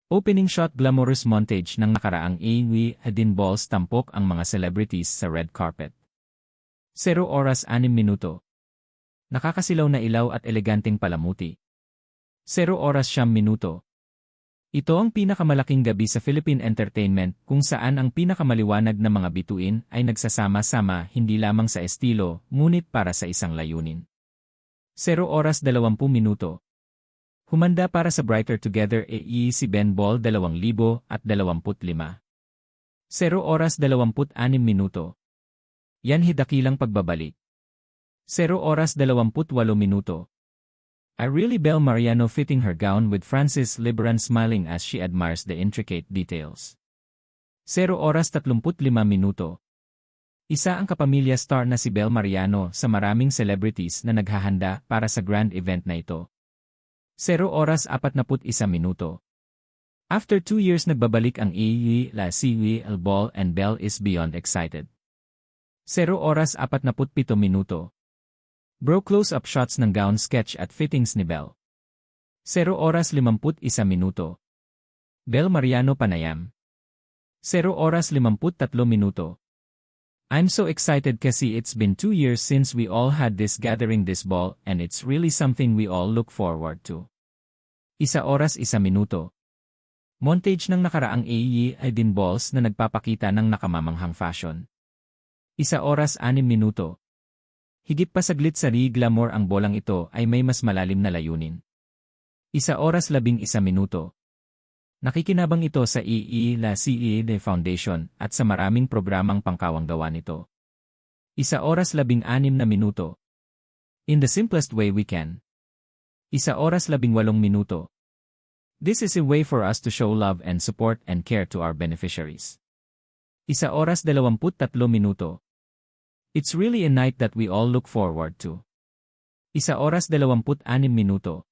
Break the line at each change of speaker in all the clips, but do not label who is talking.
Opening shot glamorous montage ng nakaraang AEW Adin Balls tampok ang mga celebrities sa red carpet. 0 oras 6 minuto. Nakakasilaw na ilaw at eleganteng palamuti. 0 oras 9 minuto. Ito ang pinakamalaking gabi sa Philippine entertainment kung saan ang pinakamaliwanag na mga bituin ay nagsasama-sama hindi lamang sa estilo ngunit para sa isang layunin. 0 oras 20 minuto. Humanda para sa Brighter Together AE si Ben Ball 2025. 0 oras 26 minuto. Yan hidakilang pagbabalik. 0 oras 28 minuto. I really Bel Mariano fitting her gown with Francis Libran smiling as she admires the intricate details. 0 oras 35 minuto. Isa ang kapamilya star na si Bel Mariano sa maraming celebrities na naghahanda para sa grand event na ito. 0 oras 41 minuto. After 2 years nagbabalik ang AEW La CWL Ball and Bell is beyond excited. 0 oras 47 minuto. Bro close-up shots ng gown sketch at fittings ni Bell. 0 oras 51 minuto. Bel Mariano panayam. 0 oras 53 minuto. I'm so excited kasi it's been 2 years since we all had this gathering this ball and it's really something we all look forward to. 1 oras 1 minuto. Montage ng nakaraang AEW Adin Balls na nagpapakita ng nakamamanghang fashion. 1 oras 6 minuto. Higit pa saglit sa glamour ang bolang ito ay may mas malalim na layunin. 1 oras 11 minuto. Nakikinabang ito sa AEW La CWL Foundation at sa maraming programang pangkawang gawa nito. 1 oras 16 na minuto. In the simplest way we can. 1 oras 18 minuto. This is a way for us to show love and support and care to our beneficiaries. 1 oras 23 minuto. It's really a night that we all look forward to. 1 oras 26 minuto.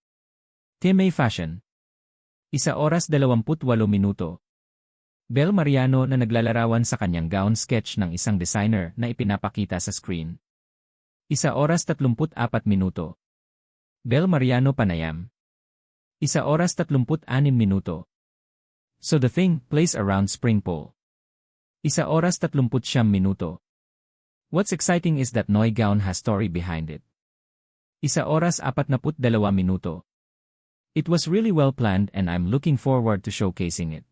TMA Fashion. 1 oras 28 minuto. Bel Mariano na naglalarawan sa kanyang gown sketch ng isang designer na ipinapakita sa screen. 1 oras 34 minuto. Bel Mariano panayam. 1 oras 36 minuto. So the thing plays around spring pole. 1 oras 39 minuto. What's exciting is that Noy gown has story behind it. 1 oras 42 minuto. It was really well planned and I'm looking forward to showcasing it.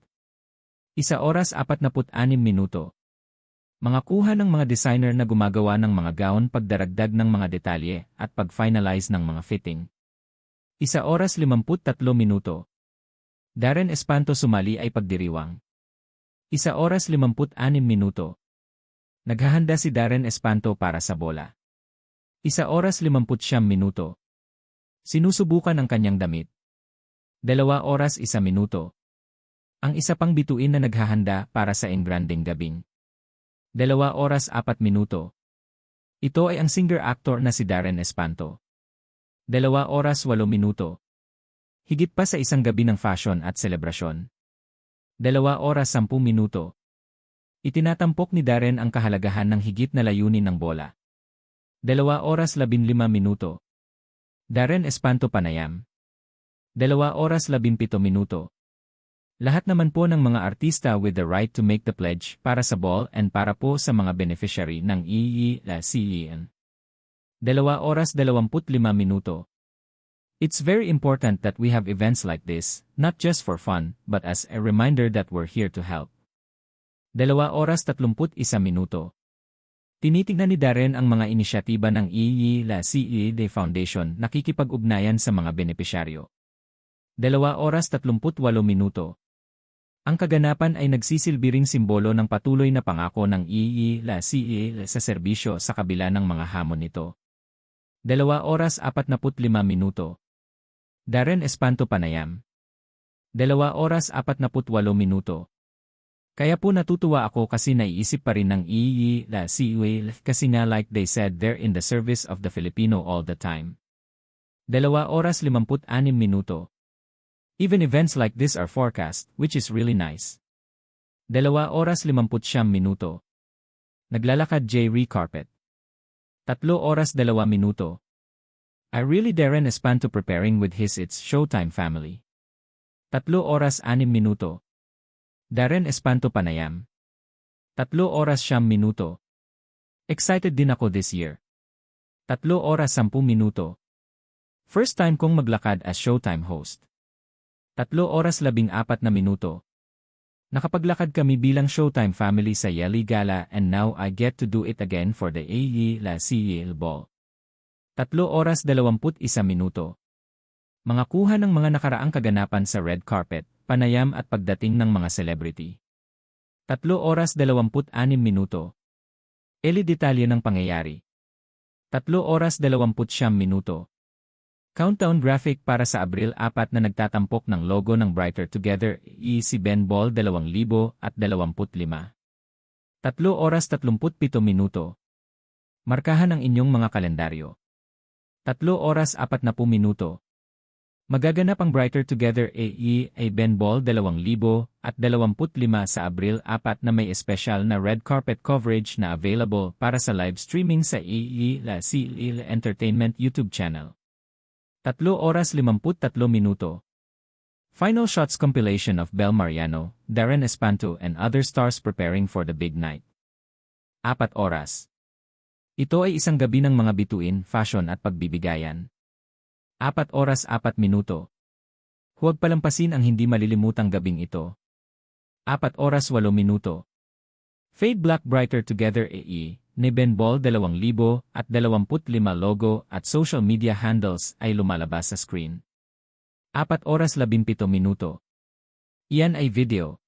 1 oras 46 minuto. Mga kuha ng mga designer na gumagawa ng mga gown pagdaragdag ng mga detalye at pag-finalize ng mga fitting. 1 oras 53 minuto. Darren Espanto sumali ay pagdiriwang. 1 oras 56 minuto. Naghahanda si Darren Espanto para sa bola. 1 oras 59 minuto. Sinusubukan ang kanyang damit. 2 oras 1 minuto. Ang isa pang bituin na naghahanda para sa engranding gabing. 2 oras 4 minuto. Ito ay ang singer-actor na si Darren Espanto. 2 oras 8 minuto. Higit pa sa isang gabi ng fashion at selebrasyon. 2 oras 10 minuto. Itinatampok ni Darren ang kahalagahan ng higit na layunin ng bola. 2 oras 15 minuto. Darren Espanto panayam. 2 oras 17 minuto. Lahat naman po ng mga artista with the right to make the pledge para sa ball and para po sa mga beneficiary ng AEW La CWL. 2 oras 25 minuto. It's very important that we have events like this, not just for fun, but as a reminder that we're here to help. 2 oras 31 minuto. Tinitingnan ni Darren ang mga inisyatiba ng AEW La CWL Foundation nakikipag-ugnayan sa mga benepisyaryo. 2 oras 38 minuto. Ang kaganapan ay nagsisilbi ring simbolo ng patuloy na pangako ng AEW La CWL sa serbisyo sa kabila ng mga hamon nito. 2 oras 45 minuto. Darren Espanto panayam. 2 oras 48 minuto. Kaya po natutuwa ako kasi naiisip pa rin ng AEW La CWL kasi nga like they said they're in the service of the Filipino all the time. 2 oras 56 minuto. Even events like this are forecast, which is really nice. 2 oras 59 minuto. Naglalakad J.R. Carpet. 3 oras 2 minuto. I really Darren Espanto preparing with his It's Showtime family. 3 oras 6 minuto. Darren Espanto Panayam. 3 oras 9 minuto. Excited din ako this year. 3 oras 10 minuto. First time kong maglakad as Showtime host. 3 oras 14 na minuto. Nakapaglakad kami bilang Showtime family sa Yeli Gala and now I get to do it again for the AEL Ball. 3 oras 21 minuto. Mga kuha ng mga nakaraang kaganapan sa red carpet, panayam at pagdating ng mga celebrity. 3 oras 26 minuto. Detalye ng pangyayari. 3 oras 29 minuto. Countdown graphic para sa Abril 4 na nagtatampok ng logo ng Brighter Together si Ben Ball 2025. 3 oras 37 minuto. Markahan ang inyong mga kalendaryo. 3 oras 40 minuto. Magaganap ang Brighter Together Ben Ball 2025 sa Abril 4 na may espesyal na red carpet coverage na available para sa live streaming sa AEL Entertainment YouTube channel. 3 oras 53 minuto. Final shots compilation of Bel Mariano, Darren Espanto and other stars preparing for the big night. 4 oras. Ito ay isang gabi ng mga bituin, fashion at pagbibigayan. 4 oras 4 minuto. Huwag palampasin ang hindi malilimutang gabing ito. 4 oras 8 minuto. Fade Black Brighter Together ni Ben Ball 2025 logo at social media handles ay lumalabas sa screen. 4 oras 17 minuto. Iyan ay video.